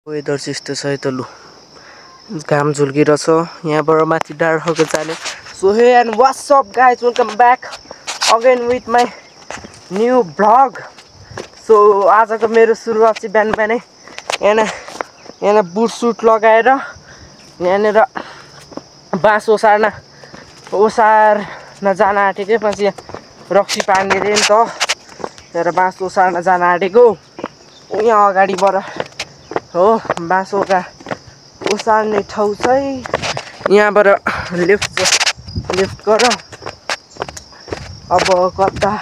Weather चाहिँ यस्तो छ है त लु घाम झुल्किरहेछ यहाँबाट माथि डाँडा खालको जाने सो हे and what's up guys welcome back again with my new vlog so आजको मेरो सुरुवात चाहिँ बिहान बिहानै यहाँ बुट सुट लगाएर यहाँनिर बाँस ओसार्न जान आँटेको पछि रक्सी पार्ने रे नि त त्यहाँबाट बाँस ओसार्न जान आँटेको यहाँ अगाडिबाट हो बाँस ओसार्ने ठाउँ चाहिँ यहाँबाट लेफ्ट गर अब कता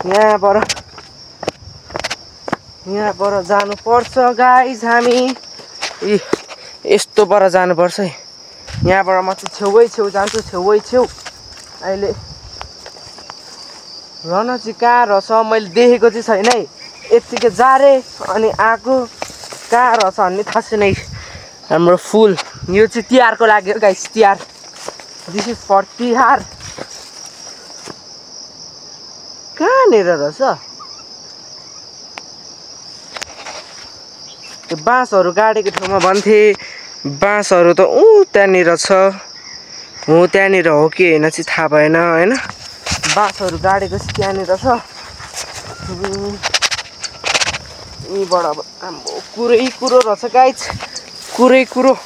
यहाँबाट जानुपर्छ गाइज हामी यस्तोबाट जानुपर्छ है यहाँबाट म चाहिँ छेउ जान्छु छेउ अहिले रन चाहिँ कहाँ रहेछ मैले देखेको चाहिँ छैन है यत्तिकै जारे अनि आएको कहाँ रहेछ भन्ने थाहा छैन है हाम्रो फुल यो चाहिँ तिहारको लागि हो guys Tihar this is for Tihar कहाँनिर रहेछ त्यो बाँसहरू गाडेको ठाउँमा भन्थे बाँसहरू त त्यहाँनिर छ हो त्यहाँनिर हो कि होइन चाहिँ थाहा भएन होइन बाँसहरू गाडेको चाहिँ त्यहाँनिर छ यहीँबाट अब आम्बो कुरो रहेछ गाइज कुरो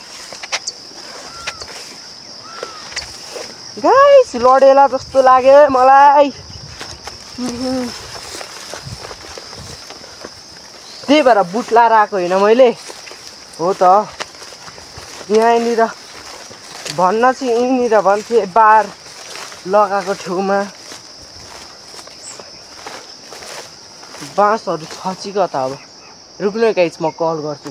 गाइस लडेला जस्तो लाग्यो मलाई त्यही भएर बुट लाएर आएको होइन मैले हो त यहाँनिर भन्न चाहिँ यहीँनिर भन्थे बार लगाएको ठाउँमा बाँसहरू छ कि कता अब रुक्नु गाइस म कल गर्छु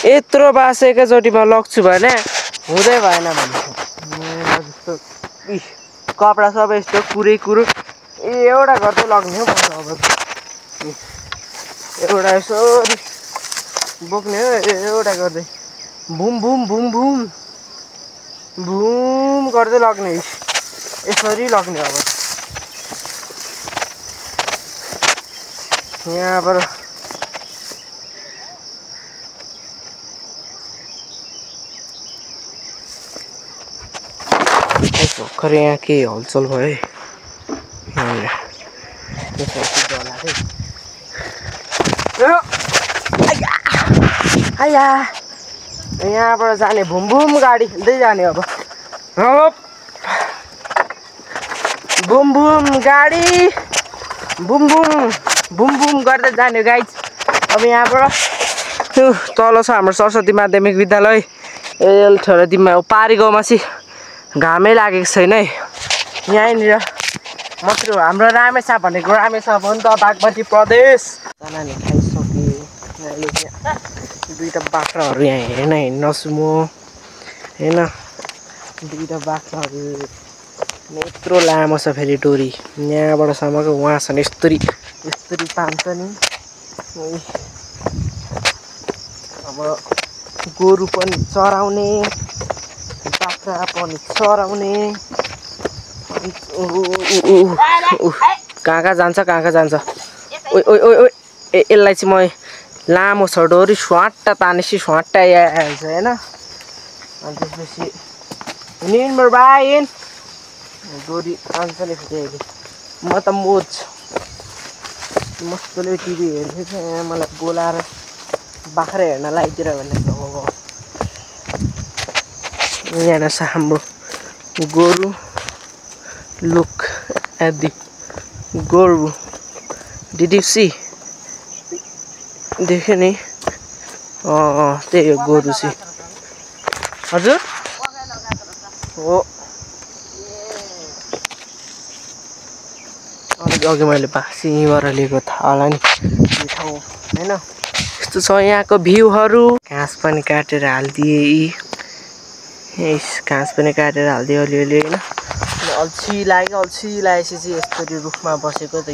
यत्रो बाँस एकैचोटिमा लग्छु भने हुँदै भएन भने जस्तो कपडा सबै यस्तो कुरो एउटा गर्दै लग्ने हो अब एउटा यसो बोक्ने हो एउटा गर्दै भुम गर्दै लग्ने यसरी लग्ने अब यहाँबाट भर्खर यहाँ केही हलचल भयो यहाँबाट जाने भुम गाडी खेल्दै जाने अब बुम गाडी बुम गर्दै जाने गाइज अब यहाँबाट तल छ हाम्रो सरस्वती माध्यमिक विद्यालय एलठदिमा पारी गाउँमा चाहिँ घामै लागेको छैन है यहीँनिर मात्र हाम्रो रामेछाप भनेको रामेछाप हो नि त बागमती प्रदेश नानी खाइसके अहिले दुईवटा बाख्राहरू यहाँ हेरेन हिँड्नछु म होइन दुईवटा बाख्राहरू यत्रो लामो छ फेरि डोरी यहाँबाटसम्मको उहाँसँग यस्तरी तान्छ नि अब गोरु पनि चराउने बाख्रा पनि चराउने कहाँ जान्छ ओ यसलाई चाहिँ म लामो छ डोरी स्वाट्टा तानेपछि स्वाट्टा आइहाल्छ होइन अनि त्यसपछि नम्बर बाइन डोरी तान्छ नि फेरि म त मोज मस्तले टिभी हेर्दैछ यहाँ मलाई बोलाएर बाख्रा हेर्न लगाइदिएर भनेको यहाँ छ हाम्रो गोरु लुक एट दि गोरु डिड यु सी देख्यो नि त्यही हो गोरु चाहिँ हजुर हो अघि मैले बासीबाट लिएको थाहा होला नि ठाउँ होइन यस्तो छ यहाँको भ्यूहरू घाँस पनि काटेर हालिदिए घाँस पनि काटेर हालिदियो अलिअलि होइन अल्छी लागेपछि चाहिँ यस्तरी रुखमा बसेको त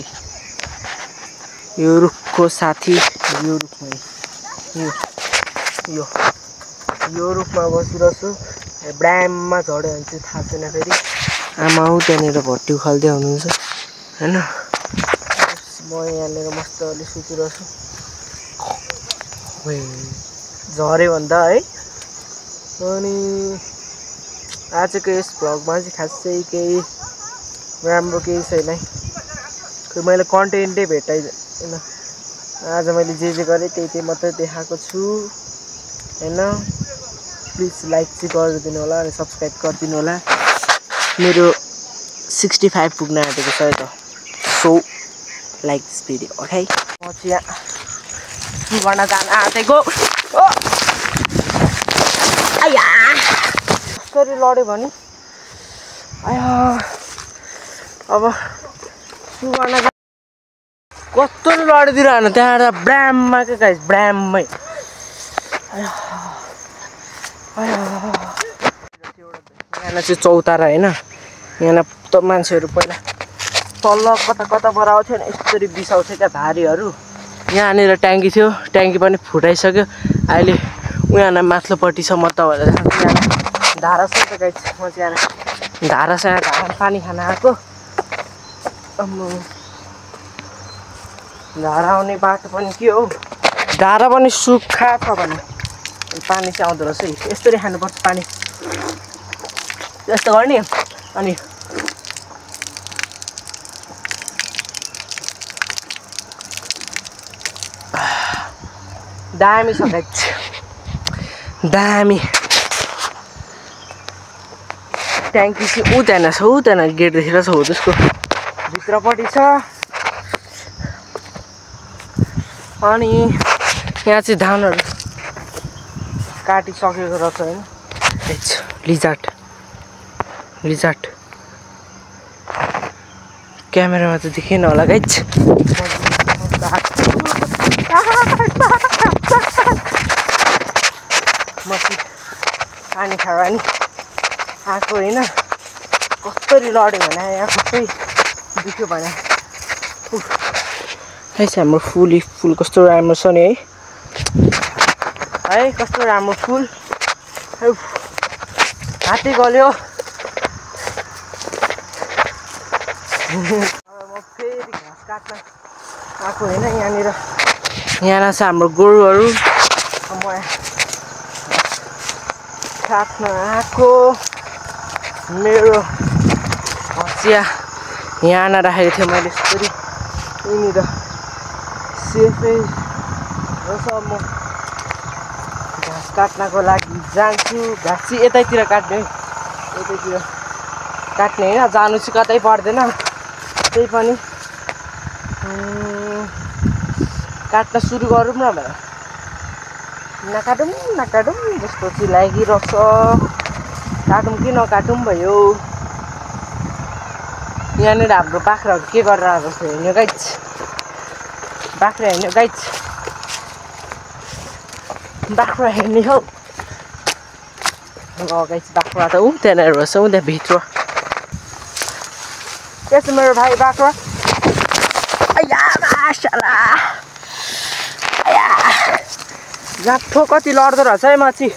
यो रुखको साथी यो रुखमा यो रुखमा बसिरहेछु ब्राममा झड्यो भने चाहिँ थाहा छैन फेरि आमा त्यहाँनिर भट्टी उखाल्दै हुनुहुन्छ हैन म यहाँनिर मजाले सुतिरहेछु झऱ्यो भन्दा है अनि आजको यस भ्लगमा चाहिँ खासै केही राम्रो केही छैन है मैले कन्टेन्टै भेटाइदिएन आज मैले जे गरेँ त्यही मात्रै देखाएको छु हैन प्लिज लाइक चाहिँ गरिदिनु होला अनि सब्स्क्राइब गरिदिनु होला मेरो 65 पुग्न आँटेको छ है त so like this video okay म चाहिँ यहाँ गर्न जान आँटेको आया कसरी लड्यो भने आया अब सुगर्न कस्तो लडिदिरहनु त्यहाँबाट ब्राममा के गाइस ब्राममै यहाँ चाहिँ चौतारा होइन यहाँ त मान्छेहरू पहिला तल्ल कता कताबाट आउँथ्यो नि यस्तरी बिसाउँथ्यो क्या भारीहरू यहाँनिर ट्याङ्की थियो ट्याङ्की पनि फुटाइसक्यो अहिले उहाँ माथिल्लोपट्टिसम्म त भनेर धारा छ त गाइस म चाहिँ यहाँ धारासँग घाम पानी खान आएको धारा आउने बाटो पनि के हो धारा पनि सुक्खा छ भने पानी चाहिँ आउँदो रहेछ है यस्तरी खानुपर्छ पानी यस्तो गर्ने अनि दामी छ गाइस दामी ट्याङ्की चाहिँ उतान छ उतान गेट देखेर छ हो त्यसको भित्रपट्टि छ अनि यहाँ चाहिँ धानहरू काटिसकेको रहेछ होइन लिजार्ड लिजार्ड क्यामेरामा त देखेन होला गाइस पानी खावा नि आएको होइन कसरी लड्यो भने यहाँ सबै दुख्यो भने है हाम्रो फुल कस्तो राम्रो छ नि है कस्तो राम्रो फुल हात्ती गल्यो म फेरि घाँस काट्न आएको होइन यहाँनिर यहाँ छ हाम्रो गोरुहरू म काट्न आएको मेरो हँसिया यहाँ राखेको थिएँ मैले यसरी यहीँनिर सेफै रहेछ म घाँस काट्नको लागि जान्छु घाँस चाहिँ यतैतिर काट्ने है यतैतिर काट्ने होइन जानु चाहिँ कतै पर्दैन त्यही पनि काट्न सुरु गरौँ न भनेर नकाटौँ जस्तो चाहिँ लागिरहेछ काटौँ कि नकाटौँ भयो यहाँनिर हाम्रो बाख्राहरू के गरेर आएको छ हेर्नु गाइस बाख्रा हेर्नु गाइस बाख्रा हेर्ने हो गाइस बाख्रा त त्यहाँनिर रहेछ त्यहाँ भित्र के छ मेरो भाइ बाख्रा आया माशाल्लाह आया जाठो कति लड्दो रहेछ है माछी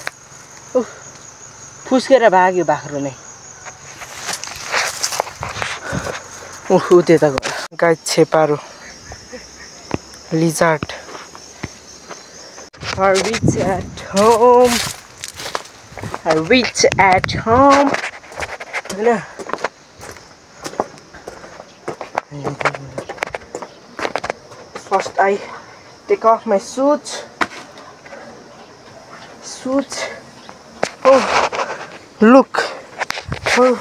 फुस्केर भाग्यो बाख्रो नै त्यता गयो गाइस छेपारो lizard I reach at home होइन first I take off my suit oh look oh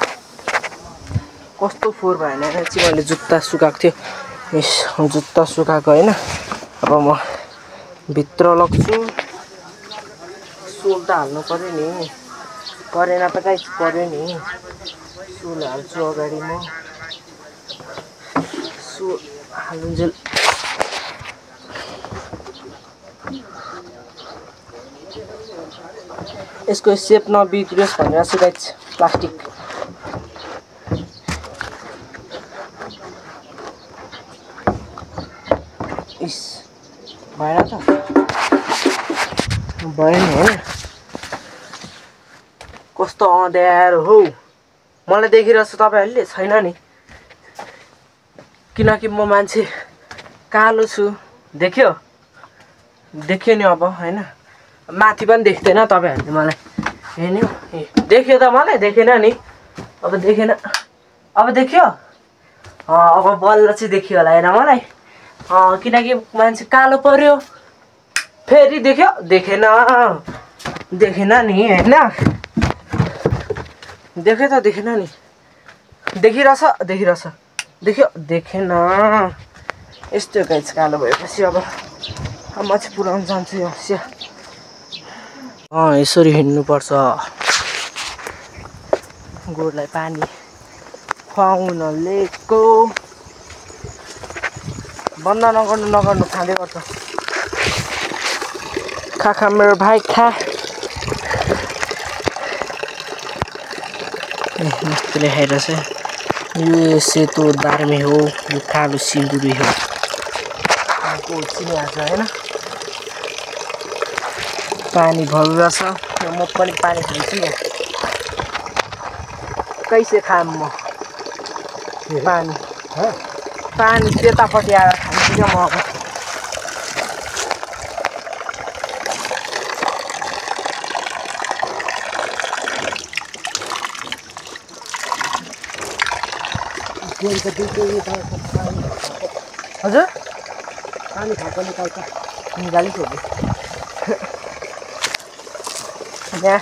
कस्तो फोहोर भएन चाहिँ मैले जुत्ता सुकाएको थियो जुत्ता सुकाएको होइन अब म भित्र लग्छु सोल त हाल्नु पर्यो नि परेन त गाइस पर्यो नि सोल हाल्छु अगाडि म सोल हाल्नुन्जेल यसको सेप नबिग्रियोस् भनेर चाहिँ गाइस प्लास्टिक इस भएन त भयो नि होइन कस्तो अँध्यारो हौ मलाई देखिरहेछ तपाईहरुले छैन नि किनकि म मान्छे कालो छु। देख्यो नि अब हैन माथि पनि देख्दैन तपाईहरुले मलाई हेर्नु देख्यो त मलाई देखेन नि अब देखेन अब देख्यो अब बल्ल चाहिँ देखियो होला हैन मलाई किनकि मान्छे कालो पर्यो फेरि देख्यो देखेन नि हैन देख्यो त देखेन नि देखिरहेछ देख्यो देखेन यस्तो गाइस कालो भएपछि अब म चाहिँ पुराउन जान्छु यो हँसिया यसरी हिँड्नु पर्छ गोरुलाई पानी खुवाउन लिएको बन्द नगर्नु खाँदै गर्छ खा मेरो भाइ खा त्यसले खाइरहेछ यो सेतो दार्मे हो यो कालो सिन्दुरी हो चिनिहाल्छ हैन पानी भरिरहेछ म पनि पानी खान्छु यहाँ कैसे खाम म पानी त्यतापट्टि आएर खान्छु क्या म अब हजुर पानी खाएको निकालिसक्यो यहाँ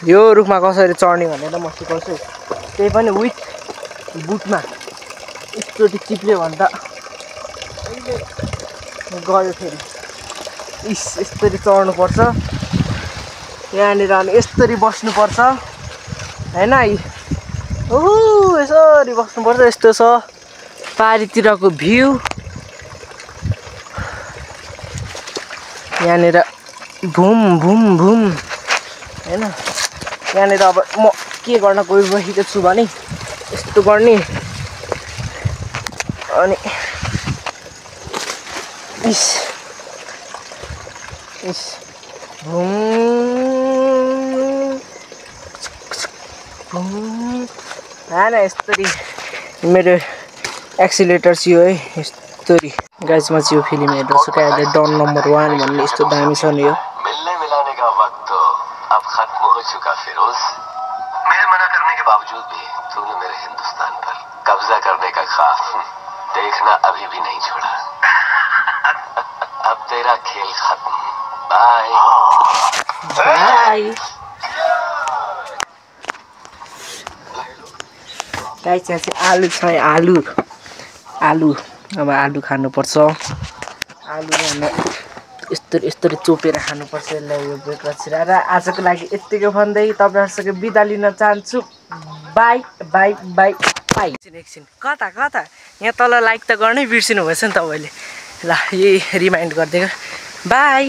यो रुखमा कसरी चढ्ने भनेर म सिकाउँछु त्यही पनि विथ बुटमा एकचोटि चिप्ल्यो भने त गयो फेरि यसरी चढ्नुपर्छ यहाँनिर अनि यसरी बस्नुपर्छ हैन यसरी बस्नुपर्छ यस्तो छ पारितिरको भ्यू यहाँनिर भुम हैन यहाँनिर अब म के गर्न गइरहेको छु भने यस्तो गर्ने अनि इस हैन यस्तरी मेरो एक्सिलेटर चाहिँ हो है यस्तरी गाइस म चाहिँ यो फिल्म हेर्दैछु क्या अहिले डन नम्बर 1 भन्ने यस्तो दामी छ नि यो चुका फिरोज मेरे मना करने के बावजूद भी तूने मेरे हिंदुस्तान पर कब्जा करने का ख्वाब देखना अभी भी नहीं छोड़ा अब तेरा खेल खत्म बाय गाइस यहाँ चाहिँ आलु छ आलु अब आलु खानुपर्छ आलु यस्तरी चोपेर खानुपर्छ यसलाई यो ब्रेकमा छिराएर आजको लागि यतिकै भन्दै तपाईहरुसँग बिदा लिन चाहन्छु बाइ एकछिन कता यहाँ तल लाइक त गर्नै बिर्सिनु भएछ नि तपाईले ल यही रिमाइन्ड गर्दै बाइ